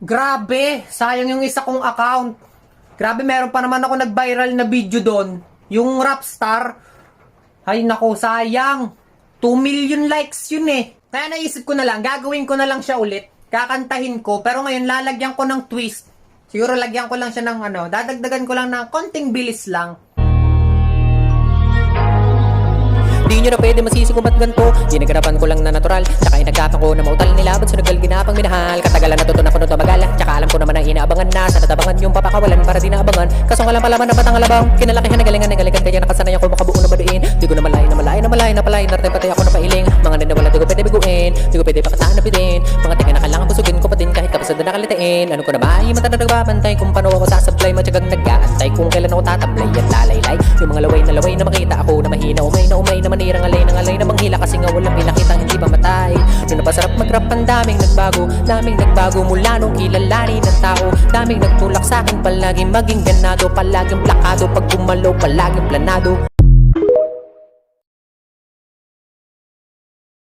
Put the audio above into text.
Grabe, sayang yung isa kong account. Grabe, meron pa naman ako nag-viral na video doon. Yung Rapstar. Ay nako, sayang. 2 million likes yun eh. Kaya naisip ko na lang, gagawin ko na lang siya ulit. Kakantahin ko, pero ngayon lalagyan ko ng twist. Siguro lagyan ko lang siya ng dadagdagan ko lang ng konting bilis lang. Di nyo na pwede masisi kung ba't ganito. Ginaganapan ko lang na natural. Tsaka inagkatan ko na mautal nila. Ba't sunagal ginapang minahal? Katagalan natuto na ko nung tumagal. Tsaka alam ko naman na inaabangan na. Sa natabangan yung papakawalan para di naabangan. Kaso nga lang palaman na batang alabang. Kinalakihan na galingan kaya nakasanay ako makabuo na maduin. Di ko na malay na palay. Nartay patay ako na pailing. Mga nanawala di ko pwede biguin. Di ko pwede pakataan na pidin. Mga tinga na kailangan busugin ko pa din kahit kapasad na nakalitain. Ano ko na ba? Mata na nagbabantay kung paano ako sasablay. Matyagang nag-aantay kung kailan ako tatablay at lalaylay. Yung mga laway na makita ako na mahina. Umay na manirang alay na manghila kasi nga walang pinakitang hindi pa matay. Doon na pasarap mag-rap, ang daming nagbago mula nung kilalanin ng tao. Daming nagtulak sa akin palaging maging ganado, palaging plakado, pag gumalaw palaging planado.